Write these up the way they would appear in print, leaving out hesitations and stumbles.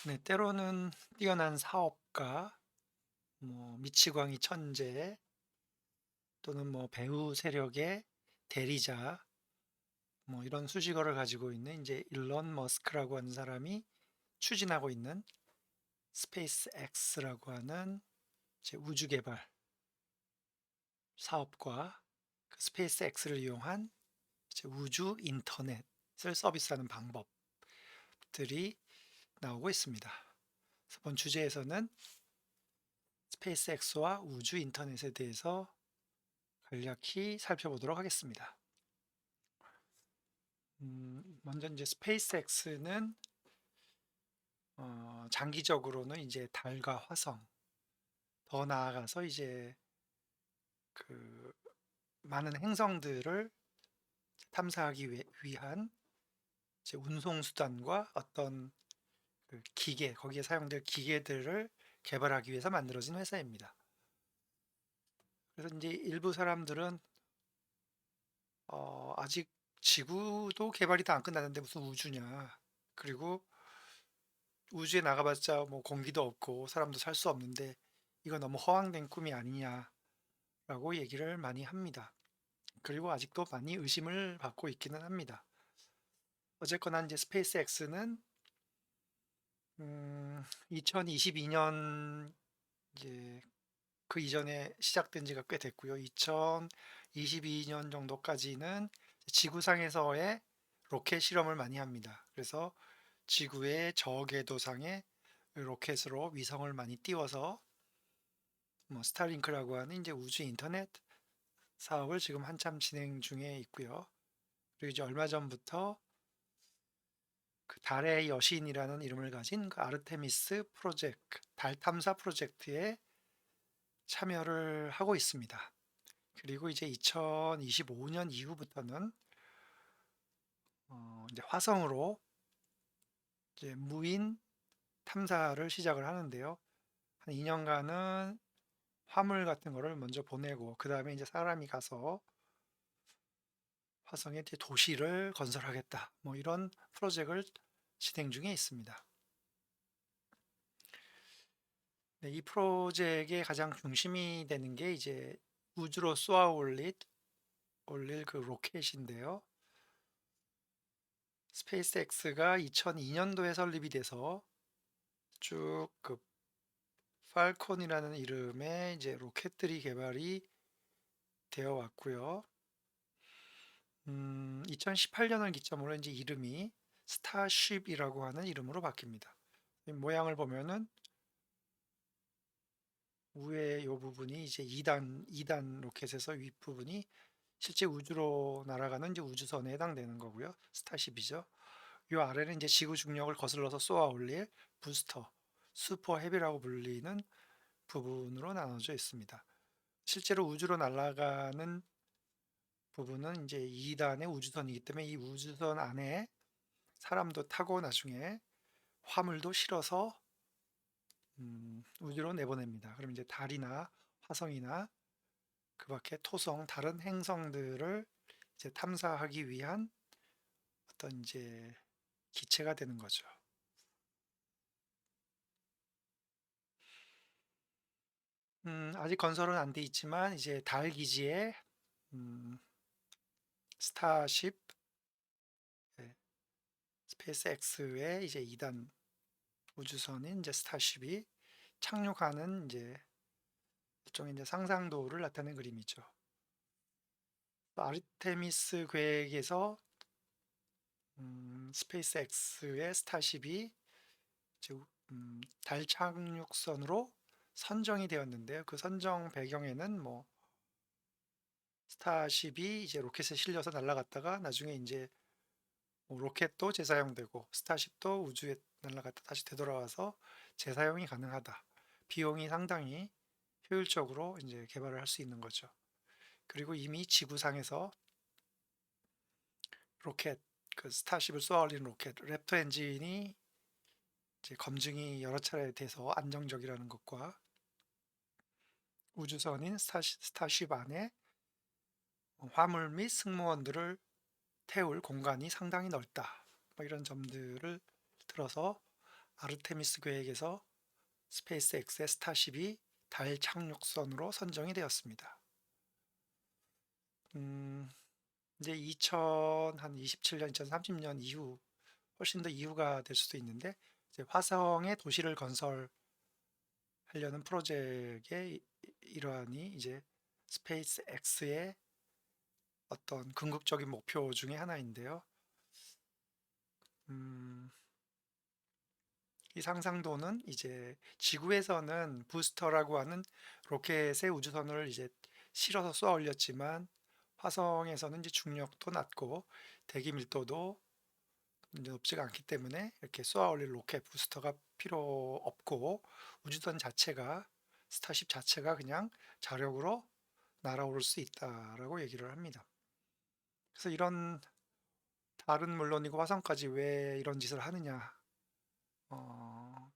네, 때로는 뛰어난 사업가, 뭐 미치광이 천재 또는 뭐 배우 세력의 대리자, 뭐 이런 수식어를 가지고 있는 이제 일론 머스크라고 하는 사람이 추진하고 있는 스페이스 X라고 하는 이제 우주 개발 사업과 그 스페이스 X를 이용한 이제 우주 인터넷을 서비스하는 방법들이 나오고 있습니다. 그래서 본 주제에서는 스페이스 X와 우주 인터넷에 대해서 간략히 살펴보도록 하겠습니다. 먼저 이제 스페이스 X는 장기적으로는 이제 달과 화성, 더 나아가서 이제 그 많은 행성들을 탐사하기 위한 이제 운송 수단과 어떤 그 기계, 거기에 사용될 기계들을 개발하기 위해서 만들어진 회사입니다. 그래서 이제 일부 사람들은 아직 지구도 개발이 다 안 끝났는데 무슨 우주냐. 그리고 우주에 나가봤자 뭐 공기도 없고 사람도 살 수 없는데 이거 너무 허황된 꿈이 아니냐라고 얘기를 많이 합니다. 그리고 아직도 많이 의심을 받고 있기는 합니다. 어쨌거나 이제 스페이스 X는 2022년 이제 그 이전에 시작된 지가 꽤 됐고요. 2022년 정도까지는 지구상에서의 로켓 실험을 많이 합니다. 그래서 지구의 저궤도상에 로켓으로 위성을 많이 띄워서 뭐 스타링크라고 하는 이제 우주 인터넷 사업을 지금 한참 진행 중에 있고요. 그리고 이제 얼마 전부터 그 달의 여신이라는 이름을 가진 그 아르테미스 프로젝트, 달 탐사 프로젝트에 참여를 하고 있습니다. 그리고 이제 2025년 이후부터는 이제 화성으로 이제 무인 탐사를 시작을 하는데요. 한 2년간은 화물 같은 거를 먼저 보내고 그 다음에 이제 사람이 가서 화성에 이제 도시를 건설하겠다. 뭐 이런 프로젝트를 진행 중에 있습니다. 네, 이 프로젝트의 가장 중심이 되는 게 이제 우주로 쏘아 올릴 그 로켓인데요. 스페이스 X가 2002년도에 설립이 돼서 쭉 그 팔콘이라는 이름의 이제 로켓들이 개발이 되어 왔고요. 2018년을 기점으로 이제 이름이 스타쉽이라고 하는 이름으로 바뀝니다. 모양을 보면은 위에 이 부분이 이제 2단 로켓에서 윗부분이 실제 우주로 날아가는 이제 우주선에 해당되는 거고요. 스타쉽이죠. 이 아래는 이제 지구 중력을 거슬러서 쏘아 올릴 부스터, 슈퍼 헤비라고 불리는 부분으로 나눠져 있습니다. 실제로 우주로 날아가는 부분은 이제 2단의 우주선이기 때문에 이 우주선 안에 사람도 타고 나중에 화물도 실어서 우주로 내보냅니다. 그럼 이제 달이나 화성이나 그 밖에 토성, 다른 행성들을 이제 탐사하기 위한 어떤 이제 기체가 되는 거죠. 아직 건설은 안 돼 있지만 이제 달 기지에 음, 스타쉽, 예, 스페이스 X의 이제 2단 우주선인 이제 스타쉽이 착륙하는 이제 일종의 이제 상상도를 나타낸 그림이죠. 아르테미스 계획에서 스페이스 X의 스타쉽이 이제 달 착륙선으로 선정이 되었는데요. 그 선정 배경에는 뭐 스타쉽이 이제 로켓에 실려서 날아갔다가 나중에 이제 뭐 로켓도 재사용되고 스타쉽도 우주에 날아갔다 다시 되돌아와서 재사용이 가능하다. 비용이 상당히 효율적으로 이제 개발을 할 수 있는 거죠. 그리고 이미 지구상에서 로켓, 그 스타쉽을 쏘아 올리는 로켓, 랩터 엔진이 이제 검증이 여러 차례 돼서 안정적이라는 것과 우주선인 스타쉽 안에 화물 및 승무원들을 태울 공간이 상당히 넓다. 뭐 이런 점들을 들어서 아르테미스 계획에서 스페이스X의 스타쉽이 달 착륙선으로 선정이 되었습니다. 이제 2027년, 2030년 이후, 훨씬 더 이후가 될 수도 있는데, 이제 화성에 도시를 건설하려는 프로젝트의 일환이 이제 스페이스X의 어떤 궁극적인 목표 중에 하나인데요. 음, 이 상상도는 이제 지구에서는 부스터라고 하는 로켓의 우주선을 이제 실어서 쏘아 올렸지만, 화성에서는 이제 중력도 낮고 대기 밀도도 이제 높지가 않기 때문에 이렇게 쏘아 올릴 로켓 부스터가 필요 없고, 우주선 자체가, 스타쉽 자체가 그냥 자력으로 날아오를 수 있다라고 얘기를 합니다. 그래서 이런, 달은 물론이고 화성까지 왜 이런 짓을 하느냐,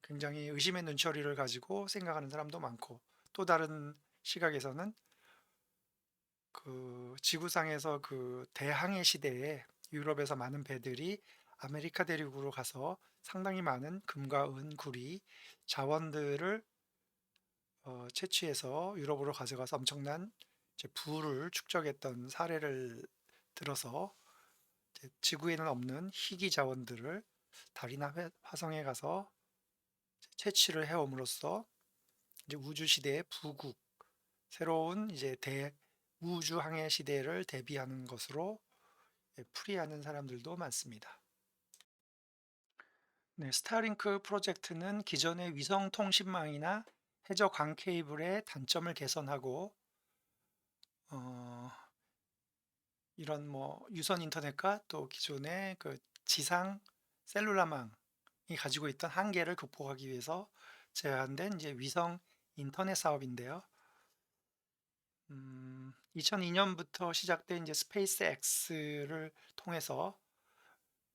굉장히 의심의 눈초리를 가지고 생각하는 사람도 많고, 또 다른 시각에서는 그 지구상에서 그 대항해 시대에 유럽에서 많은 배들이 아메리카 대륙으로 가서 상당히 많은 금과 은, 구리, 자원들을 채취해서 유럽으로 가져가서 엄청난 이제 부를 축적했던 사례를 들어서, 이제 지구에는 없는 희귀 자원들을 달이나 화성에 가서 채취를 해옴으로써 이제 우주 시대의 부국, 새로운 이제 우주 항해 시대를 대비하는 것으로 풀이하는 사람들도 많습니다. 네, 스타링크 프로젝트는 기존의 위성 통신망이나 해저 광 케이블의 단점을 개선하고, 어, 이런 뭐 유선 인터넷과 또 기존의 그 지상 셀룰라망이 가지고 있던 한계를 극복하기 위해서 제안된 이제 위성 인터넷 사업인데요. 2002년부터 시작된 이제 스페이스 X를 통해서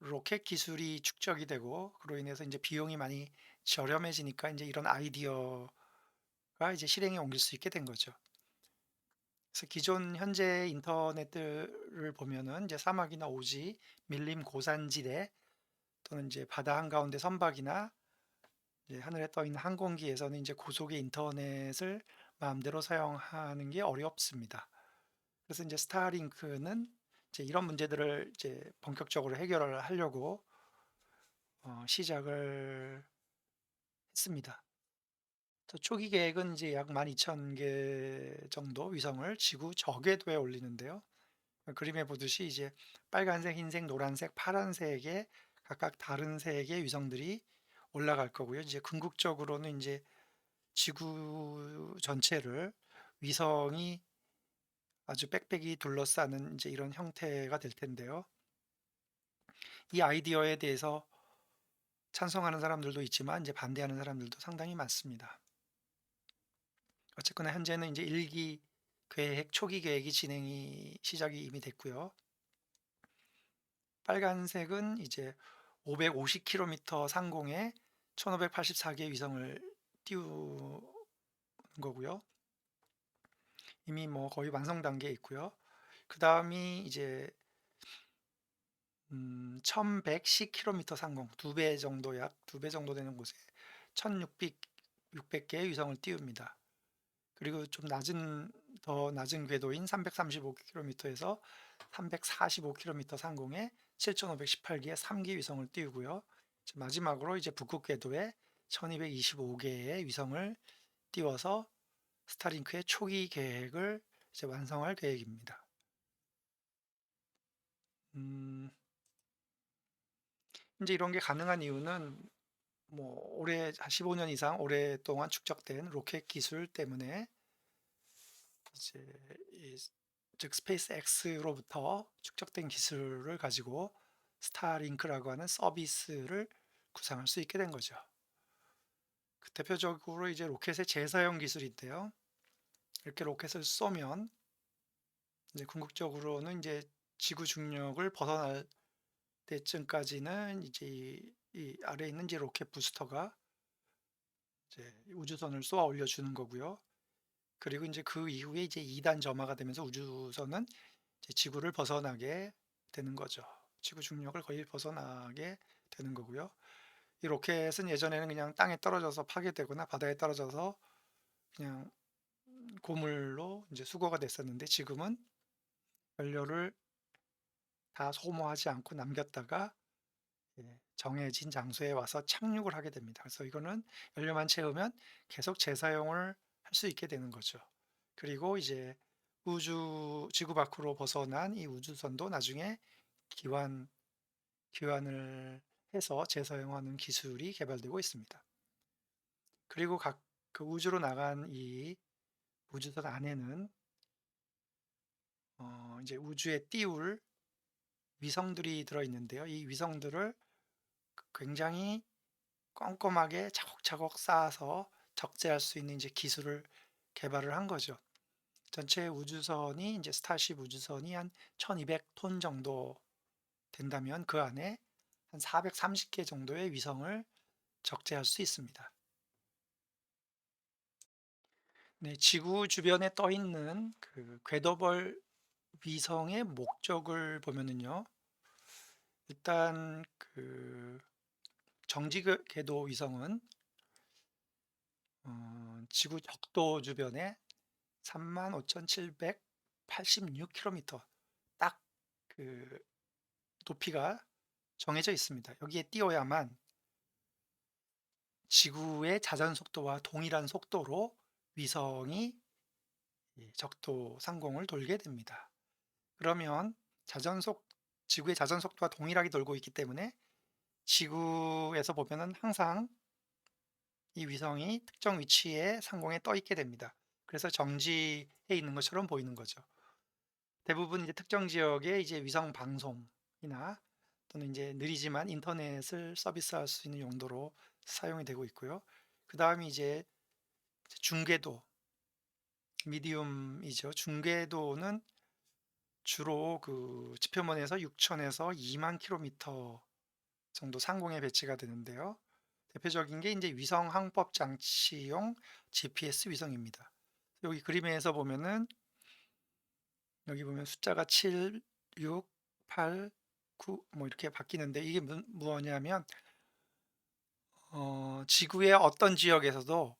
로켓 기술이 축적이 되고, 그로 인해서 이제 비용이 많이 저렴해지니까 이제 이런 아이디어가 이제 실행에 옮길 수 있게 된 거죠. 그래서 기존 현재 인터넷들을 보면은 이제 사막이나 오지, 밀림 고산지대, 또는 이제 바다 한가운데 선박이나 이제 하늘에 떠 있는 항공기에서는 이제 고속의 인터넷을 마음대로 사용하는 게 어렵습니다. 그래서 이제 스타링크는 이제 이런 문제들을 이제 본격적으로 해결을 하려고 시작을 했습니다. 초기 계획은 이제 약 12,000개 정도 위성을 지구 저궤도에 올리는데요. 그림에 보듯이 이제 빨간색, 흰색, 노란색, 파란색의 각각 다른 색의 위성들이 올라갈 거고요. 이제 궁극적으로는 이제 지구 전체를 위성이 아주 빽빽이 둘러싸는 이제 이런 형태가 될 텐데요. 이 아이디어에 대해서 찬성하는 사람들도 있지만 이제 반대하는 사람들도 상당히 많습니다. 어쨌거나 현재는 이제 1기 계획, 초기 계획이 시작이 이미 됐고요. 빨간색은 이제 550km 상공에 1584개의 위성을 띄우는 거고요. 이미 뭐 거의 완성 단계에 있고요. 그 다음이 이제 1110km 상공, 약 2배 정도 되는 곳에 1600개의 위성을 띄웁니다. 그리고 좀 더 낮은 궤도인 335km에서 345km 상공에 7518개의 3기 위성을 띄우고요. 마지막으로 이제 북극 궤도에 1225개의 위성을 띄워서 스타링크의 초기 계획을 이제 완성할 계획입니다. 이제 이런 게 가능한 이유는 뭐 올해 15년 이상 오랫동안 축적된 로켓 기술 때문에, 이제 즉 스페이스 X로부터 축적된 기술을 가지고 스타링크라고 하는 서비스를 구상할 수 있게 된 거죠. 그 대표적으로 이제 로켓의 재사용 기술인데요. 이렇게 로켓을 쏘면 이제 궁극적으로는 이제 지구 중력을 벗어날 때쯤까지는 이제 이 아래에 있는 이제 로켓 부스터가 이제 우주선을 쏘아 올려주는 거고요. 그리고 이제 그 이후에 이제 2단 점화가 되면서 우주선은 이제 지구를 벗어나게 되는 거죠. 지구 중력을 거의 벗어나게 되는 거고요. 이 로켓은 예전에는 그냥 땅에 떨어져서 파괴되거나 바다에 떨어져서 그냥 고물로 이제 수거가 됐었는데, 지금은 연료를 다 소모하지 않고 남겼다가 정해진 장소에 와서 착륙을 하게 됩니다. 그래서 이거는 연료만 채우면 계속 재사용을 할 수 있게 되는 거죠. 그리고 이제 지구 밖으로 벗어난 이 우주선도 나중에 기환 귀환을 해서 재사용하는 기술이 개발되고 있습니다. 그리고 각 그 우주로 나간 이 우주선 안에는 이제 우주에 띄울 위성들이 들어 있는데요. 이 위성들을 굉장히 꼼꼼하게 차곡차곡 쌓아서 적재할 수 있는 이제 기술을 개발을 한 거죠. 전체 우주선이 이제 스타쉽 우주선이 한 1200톤 정도 된다면 그 안에 한 430개 정도의 위성을 적재할 수 있습니다. 네, 지구 주변에 떠 있는 그 궤도벌 위성의 목적을 보면은요. 일단 그 정지 궤도 위성은 지구 적도 주변에 35,786km 딱 그 높이가 정해져 있습니다. 여기에 띄워야만 지구의 자전 속도와 동일한 속도로 위성이 적도 상공을 돌게 됩니다. 그러면 자전속 지구의 자전 속도와 동일하게 돌고 있기 때문에 지구에서 보면은 항상 이 위성이 특정 위치에 상공에 떠 있게 됩니다. 그래서 정지해 있는 것처럼 보이는 거죠. 대부분 이제 특정 지역의 이제 위성 방송이나 또는 이제 느리지만 인터넷을 서비스할 수 있는 용도로 사용이 되고 있고요. 그다음에 이제 중궤도, 미디움이죠. 중궤도는 주로 그 지표면에서 6천에서 2만 킬로미터 정도 상공에 배치가 되는데요. 대표적인 게 이제 위성 항법 장치용 GPS 위성입니다. 여기 그림에서 보면은 여기 보면 숫자가 7, 6, 8, 9 뭐 이렇게 바뀌는데, 이게 무엇냐면 지구의 어떤 지역에서도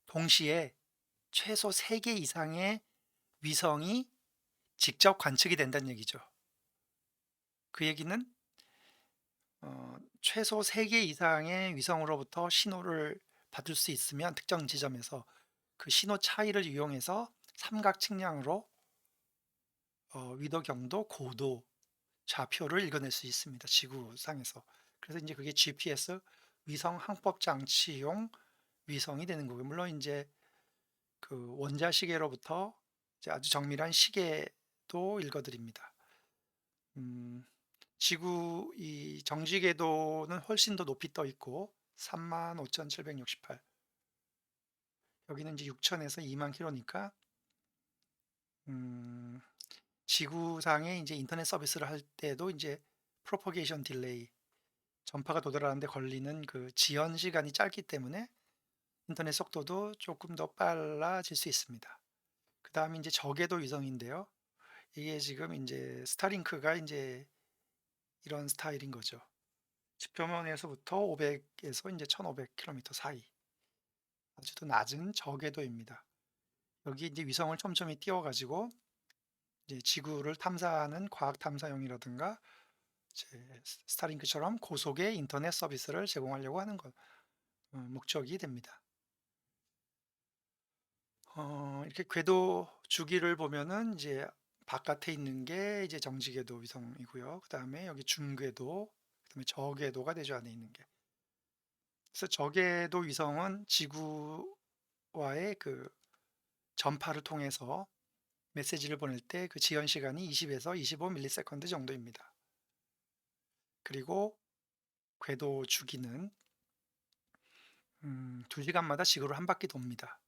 동시에 최소 3개 이상의 위성이 직접 관측이 된다는 얘기죠. 그 얘기는 최소 3개 이상의 위성으로부터 신호를 받을 수 있으면 특정 지점에서 그 신호 차이를 이용해서 삼각 측량으로 위도, 경도, 고도, 좌표를 읽어낼 수 있습니다. 지구상에서. 그래서 이제 그게 GPS 위성 항법 장치용 위성이 되는 거고요. 물론 이제 그 원자 시계로부터 이제 아주 정밀한 시계도 읽어드립니다. 음, 지구 이 정지 궤도는 훨씬 더 높이 떠 있고 35,768. 여기는 이제 6천에서 2만 킬로니까 음, 지구상에 이제 인터넷 서비스를 할 때도 이제 프로퍼게이션 딜레이, 전파가 도달하는데 걸리는 그 지연 시간이 짧기 때문에 인터넷 속도도 조금 더 빨라질 수 있습니다. 그다음에 이제 저궤도 위성인데요. 이게 지금 이제 스타링크가 이제 이런 스타일인 거죠. 지표면에서부터 500에서 이제 1,500km 사이, 아주 더 낮은 저궤도입니다. 여기 이제 위성을 촘촘히 띄워가지고 이제 지구를 탐사하는 과학 탐사용이라든가 이제 스타링크처럼 고속의 인터넷 서비스를 제공하려고 하는 것, 목적이 됩니다. 이렇게 궤도 주기를 보면은 이제 바깥에 있는 게 이제 정지궤도 위성이고요. 그다음에 여기 중궤도, 그다음에 저궤도가 되죠, 안에 있는 게. 그래서 저궤도 위성은 지구와의 그 전파를 통해서 메시지를 보낼 때 그 지연 시간이 20에서 25 밀리세컨드 정도입니다. 그리고 궤도 주기는 2시간마다 지구를 한 바퀴 돕니다.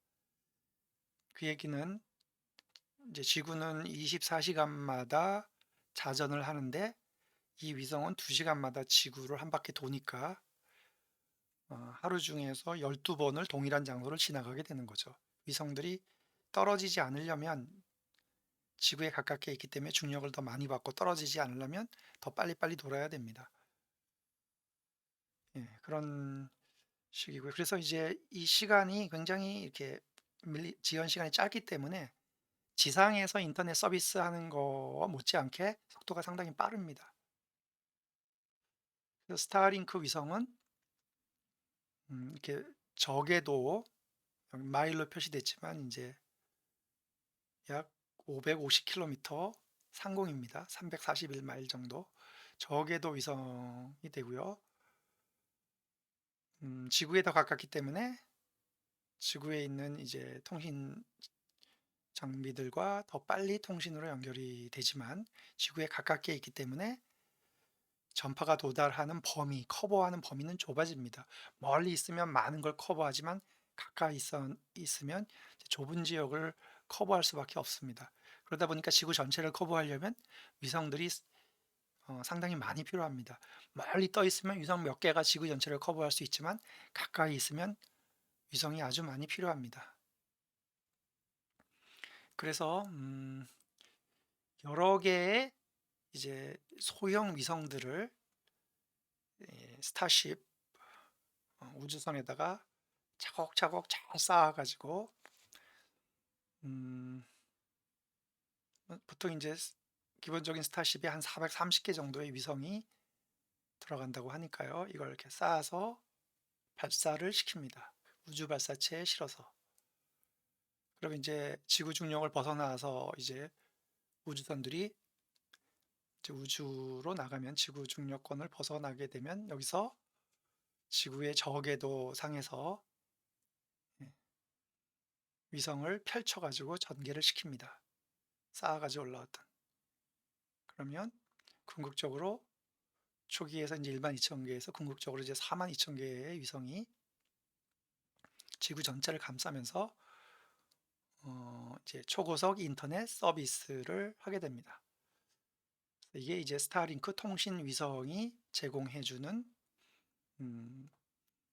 그 얘기는 이제 지구는 24시간마다 자전을 하는데 이 위성은 2시간마다 지구를 한 바퀴 도니까 하루 중에서 12번을 동일한 장소를 지나가게 되는 거죠. 위성들이 떨어지지 않으려면 지구에 가깝게 있기 때문에 중력을 더 많이 받고 떨어지지 않으려면 더 빨리빨리 돌아야 됩니다. 그런 식이고요. 그래서 이제 이 시간이 굉장히 이렇게 지연 시간이 짧기 때문에 지상에서 인터넷 서비스하는 거와 못지않게 속도가 상당히 빠릅니다. 그래서 스타링크 위성은 이렇게 적게도 여기 마일로 표시됐지만 인제 약 550 킬로미터 상공입니다. 341 마일 정도 저궤도 위성이 되고요. 지구에 더 가깝기 때문에 지구에 있는 이제 통신 장비들과 더 빨리 통신으로 연결이 되지만 지구에 가깝게 있기 때문에 전파가 도달하는 범위, 커버하는 범위는 좁아집니다. 멀리 있으면 많은 걸 커버하지만 가까이 있으면 이제 좁은 지역을 커버할 수밖에 없습니다. 그러다 보니까 지구 전체를 커버하려면 위성들이 상당히 많이 필요합니다. 멀리 떠 있으면 위성 몇 개가 지구 전체를 커버할 수 있지만 가까이 있으면 위성이 아주 많이 필요합니다. 그래서 여러 개의 이제 소형 위성들을 스타쉽 우주선에다가 차곡차곡 잘 쌓아 가지고 음 보통 이제 기본적인 스타쉽이 한 430개 정도의 위성이 들어간다고 하니까요. 이걸 이렇게 쌓아서 발사를 시킵니다. 우주 발사체에 실어서. 그러면 이제 지구 중력을 벗어나서 이제 우주선들이 이제 우주로 나가면 지구 중력권을 벗어나게 되면 여기서 지구의 저궤도 상에서 예 위성을 펼쳐 가지고 전개를 시킵니다. 쌓아 가지고 올라왔던. 그러면 궁극적으로 초기에서 이제 12,000 개에서 궁극적으로 이제 42,000 개의 위성이 지구 전체를 감싸면서 이제 초고속 인터넷 서비스를 하게 됩니다. 이게 이제 스타링크 통신 위성이 제공해 주는 음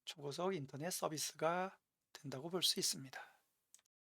초고속 인터넷 서비스가 된다고 볼 수 있습니다.